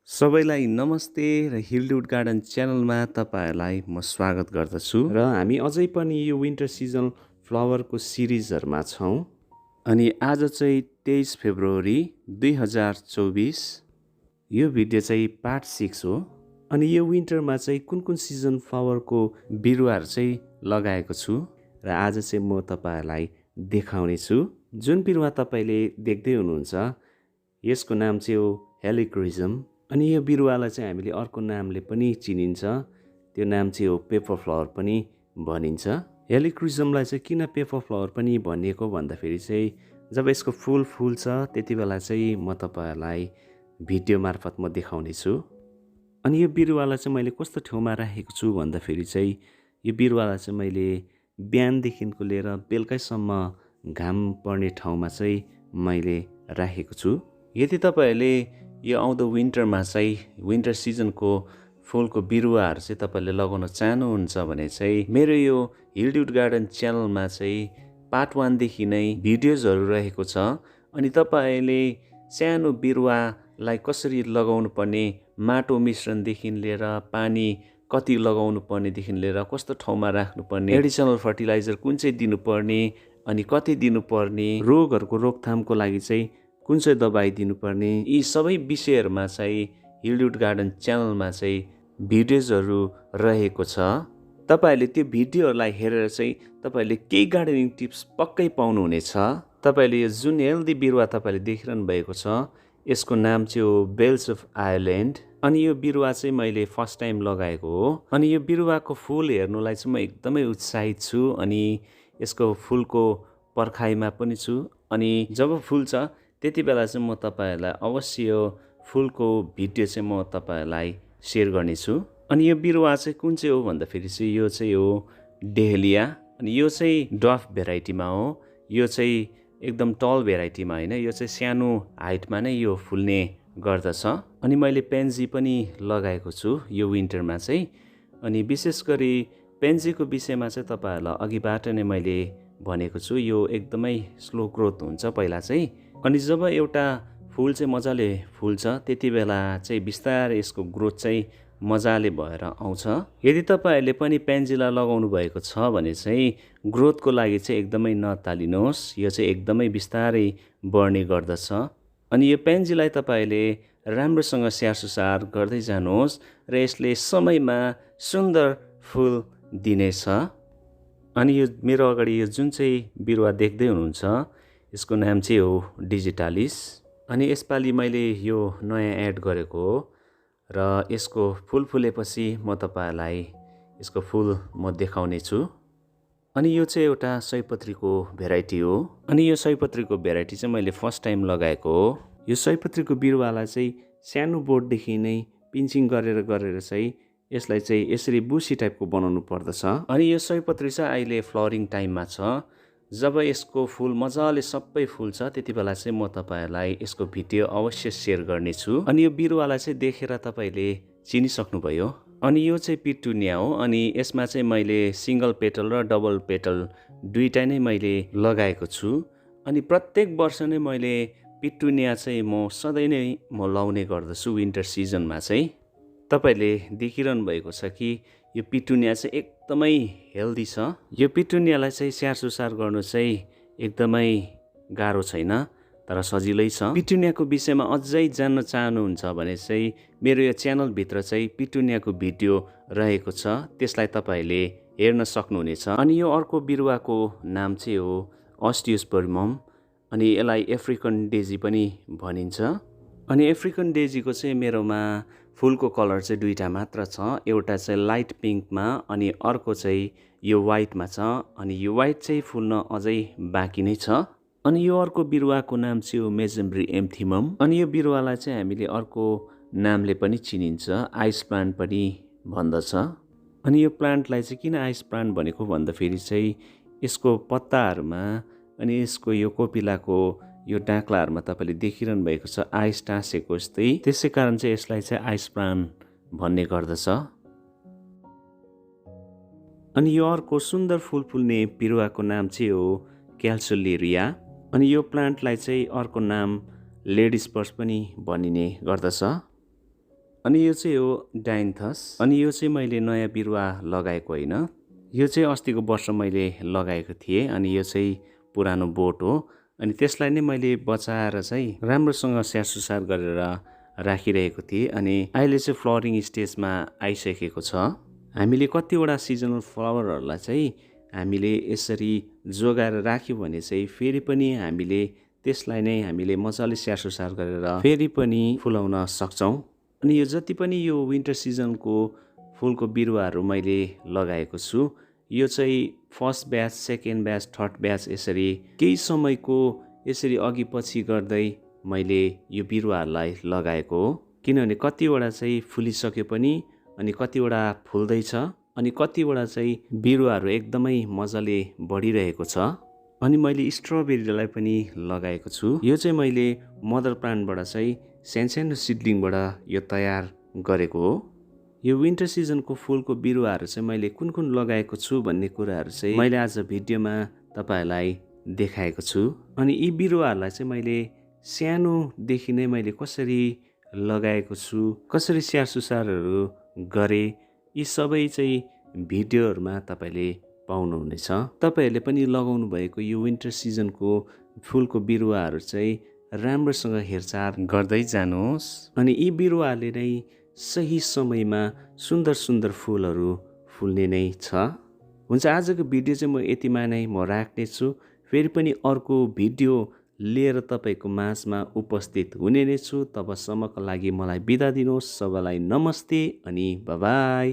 सबैलाई नमस्ते र हिलडुड गार्डन च्यानलमा तपाईँहरूलाई म स्वागत गर्दछु र हामी अझै पनि यो विन्टर सिजन फ्लावरको सिरिजहरूमा छौँ। अनि आज चाहिँ 23 फेब्रुअरी 2024। यो भिडियो चाहिँ पार्ट 6 हो। अनि यो विन्टरमा चाहिँ कुन कुन सिजन फ्लावरको बिरुवाहरू चाहिँ लगाएको छु र आज चाहिँ म तपाईँहरूलाई देखाउने छु। जुन बिरुवा तपाईँले देख्दै हुनुहुन्छ यसको नाम चाहिँ हो हेलिक्रिजम। अनि यो बिरुवालाई चाहिँ हामीले अर्को नामले पनि चिनिन्छ, त्यो नाम चाहिँ हो पेपर फ्लावर पनि भनिन्छ। हेलिक्रिजमलाई चाहिँ किन पेपर फ्लावर पनि भनिएको भन्दाखेरि चाहिँ जब यसको फुल फुल्छ त्यति बेला चाहिँ म तपाईँहरूलाई भिडियो मार्फत म देखाउने छु। अनि यो बिरुवालाई चाहिँ मैले कस्तो ठाउँमा राखेको छु भन्दाखेरि चाहिँ यो बिरुवालाई चाहिँ मैले बिहानदेखिको लिएर बेलुकैसम्म घाम पर्ने ठाउँमा चाहिँ मैले राखेको छु। यदि तपाईँहरूले यो आउँदो विन्टरमा चाहिँ विन्टर सिजनको फुलको बिरुवाहरू चाहिँ तपाईँले लगाउन चाहनुहुन्छ भने चाहिँ मेरो यो हिलडुड गार्डन च्यानलमा चाहिँ पार्ट 1 देखि नै भिडियोजहरू रहेको छ। अनि तपाईँले सानो बिरुवालाई कसरी लगाउनु पर्ने, माटो मिश्रणदेखि लिएर पानी कति लगाउनु पर्नेदेखि लिएर कस्तो ठाउँमा राख्नुपर्ने, एडिसनल फर्टिलाइजर कुन चाहिँ दिनुपर्ने अनि कति दिनुपर्ने, रोगहरूको रोकथामको लागि चाहिँ कुन चाहिँ दबाई दिनुपर्ने, यी सबै विषयहरूमा चाहिँ हिलडुड गार्डन च्यानलमा चाहिँ भिडियोजहरू रहेको छ। तपाईँहरूले त्यो भिडियोहरूलाई हेरेर चाहिँ तपाईँहरूले केही गार्डनिङ टिप्स पक्कै पाउनुहुनेछ। तपाईँले यो जुन हेल्दी बिरुवा तपाईँले देखिरहनु भएको छ यसको नाम चाहिँ हो बेल्स अफ आयरल्यान्ड। अनि यो बिरुवा चाहिँ मैले फर्स्ट टाइम लगाएको हो। अनि यो बिरुवाको फुल हेर्नुलाई चाहिँ म एकदमै उत्साहित छु अनि यसको फुलको पर्खाइमा पनि छु। अनि जब फुल्छ त्यति बेला चाहिँ म तपाईँहरूलाई अवश्य यो फुलको भिडियो चाहिँ म तपाईँहरूलाई सेयर गर्नेछु। अनि यो बिरुवा चाहिँ कुन चाहिँ हो भन्दाखेरि चाहिँ यो चाहिँ हो डेहलिया। अनि यो चाहिँ डफ भेराइटीमा हो। यो चाहिँ एकदम टल भेराइटीमा होइन, यो चाहिँ सानो हाइटमा नै यो फुल्ने गर्दछ। अनि मैले पेन्जी पनि लगाएको छु यो विन्टरमा चाहिँ। अनि विशेष गरी पेन्जीको विषयमा चाहिँ तपाईँहरूलाई अघिबाट नै मैले भनेको छु, यो एकदमै स्लो ग्रोथ हुन्छ पहिला चाहिँ। अनि जब एउटा फुल चाहिँ मजाले फुल्छ त्यति बेला चाहिँ बिस्तारै यसको ग्रोथ चाहिँ मजाले भएर आउँछ। यदि तपाईँहरूले पनि पेन्जीलाई लगाउनु भएको छ भने चाहिँ ग्रोथको लागि चाहिँ एकदमै नतालिनुहोस्, यो चाहिँ एकदमै बिस्तारै बढ्ने गर्दछ। अनि यो पेन्जीलाई तपाईँले राम्रोसँग स्याहारसुसार गर्दै जानुहोस् र यसले समयमा सुन्दर फुल दिनेछ। अनि यो मेरो अगाडि यो जुन चाहिँ बिरुवा देख्दै हुनुहुन्छ यसको नाम चाहिँ हो डिजिटालिस। अनि यसपालि मैले यो नयाँ एड गरेको हो र यसको फुल फुलेपछि म तपाईँहरूलाई यसको फुल म देखाउने छु। अनि यो चाहिँ एउटा सयपत्रीको भेराइटी हो। अनि यो सयपत्रीको भेराइटी चाहिँ मैले फर्स्ट टाइम लगाएको हो। यो सयपत्रीको बिरुवालाई चाहिँ सानो बोटदेखि नै पिन्चिङ गरेर चाहिँ यसलाई चाहिँ यसरी बुसी टाइपको बनाउनु पर्दछ। अनि यो सयपत्री चाहिँ अहिले फ्लावरिङ टाइममा छ। जब यसको फुल मजाले सबै फुल्छ त्यति बेला चाहिँ म तपाईँहरूलाई यसको भिडियो अवश्य सेयर गर्नेछु। अनि यो बिरुवालाई चाहिँ देखेर तपाईँले चिनिसक्नुभयो। अनि यो चाहिँ पिटुनिया हो। अनि यसमा चाहिँ मैले सिङ्गल पेटल र डबल पेटल दुईटै नै मैले लगाएको छु। अनि प्रत्येक वर्ष नै मैले पिटुनिया चाहिँ म सधैँ नै म लाउने गर्दछु विन्टर सिजनमा चाहिँ। तपाईँले देखिरहनु भएको छ कि यो पिटुनिया चाहिँ एकदमै हेल्दी छ। यो पिटुनियालाई चाहिँ स्याहारसुसार गर्नु चाहिँ एकदमै गाह्रो छैन तर सजिलै छ। पिटुनियाको विषयमा अझै जान्न चाहनुहुन्छ भने चाहिँ मेरो यो च्यानलभित्र चाहिँ पिटुनियाको भिडियो रहेको छ, त्यसलाई तपाईँले हेर्न सक्नुहुनेछ। अनि यो अर्को बिरुवाको नाम चाहिँ हो अस्टियोस्पर्मम। अनि यसलाई अफ्रिकन डेजी पनि भनिन्छ। अनि अफ्रिकन डेजीको चाहिँ मेरोमा फुलको कलर चाहिँ दुईटा मात्र छ, एउटा चाहिँ लाइट पिङ्कमा अनि अर्को चाहिँ यो वाइटमा छ। अनि यो वाइट चाहिँ फुल्न अझै बाँकी नै छ। अनि यो अर्को बिरुवाको नाम चाहिँ हो मेजेम्ब्री एम्थिमम। अनि यो बिरुवालाई चाहिँ हामीले अर्को नामले पनि चिनिन्छ, आइस प्लान्ट पनि भन्दछ। अनि यो प्लान्टलाई चाहिँ किन आइस प्लान्ट भनेको भन्दाखेरि चाहिँ यसको पत्ताहरूमा अनि यसको यो कोपिलाको यो डाक्लाहरूमा तपाईँले देखिरहनु भएको छ आइस टाँसेको जस्तै, त्यसै कारण चाहिँ यसलाई चाहिँ आइस प्लान्ट भन्ने गर्दछ। अनि यो अर्को सुन्दर फुल फुल्ने बिरुवाको नाम चाहिँ हो क्याल्सोलेरिया। अनि यो प्लान्टलाई चाहिँ अर्को नाम लेडिज पर्स पनि भनिने गर्दछ। अनि यो चाहिँ हो डाइन्थस। अनि यो चाहिँ मैले नयाँ बिरुवा लगाएको होइन, यो चाहिँ अस्तिको वर्ष मैले लगाएको थिएँ। अनि यो चाहिँ पुरानो बोट हो। अनि त्यसलाई नै मैले बचाएर चाहिँ राम्रोसँग स्याहारसुसार गरेर राखिरहेको थिएँ। अनि अहिले चाहिँ फ्लवरिङ स्टेजमा आइसकेको छ। हामीले कतिवटा सिजनल फ्लावरहरूलाई चाहिँ हामीले यसरी जोगाएर राख्यौँ भने चाहिँ फेरि पनि हामीले त्यसलाई नै हामीले मजाले स्याहारसुसार गरेर फेरि पनि फुलाउन सक्छौँ। अनि यो जति पनि यो विन्टर सिजनको फुलको बिरुवाहरू मैले लगाएको छु, यो चाहिँ first batch, second batch, third batch यसरी केही समयको यसरी अघि पछि गर्दै मैले यो बिरुवाहरूलाई लगाएको हो। किनभने कतिवटा चाहिँ फुलिसक्यो पनि, अनि कतिवटा फुल्दैछ, अनि कतिवटा चाहिँ बिरुवाहरू एकदमै मजाले बढिरहेको छ। अनि मैले स्ट्रबेरीलाई पनि लगाएको छु। यो चाहिँ मैले मदर प्लान्टबाट चाहिँ सानो सिडलिङबाट यो तयार गरेको हो। यो विन्टर सिजनको फुलको बिरुवाहरू चाहिँ मैले कुन कुन लगाएको छु भन्ने कुराहरू चाहिँ मैले आज भिडियोमा तपाईँहरूलाई देखाएको छु। अनि यी बिरुवाहरूलाई चाहिँ मैले सानोदेखि नै मैले कसरी लगाएको छु, कसरी स्याहारसुसारहरू गरेँ, यी सबै चाहिँ भिडियोहरूमा तपाईँले पाउनुहुनेछ। तपाईँहरूले पनि लगाउनु भएको यो विन्टर सिजनको फुलको बिरुवाहरू चाहिँ राम्रोसँग हेरचाह गर्दै जानुहोस्। अनि यी बिरुवाले नै सही समयमा सुन्दर सुन्दर फुलहरू फुल्ने नै छ। हुन्छ, आजको भिडियो चाहिँ म यतिमा नै म राख्नेछु। फेरि पनि अर्को भिडियो लिएर तपाईँको माझमा उपस्थित हुने नै छु। तबसम्मको लागि मलाई बिदा दिनुहोस्। सबैलाई नमस्ते अनि बाइ बाइ।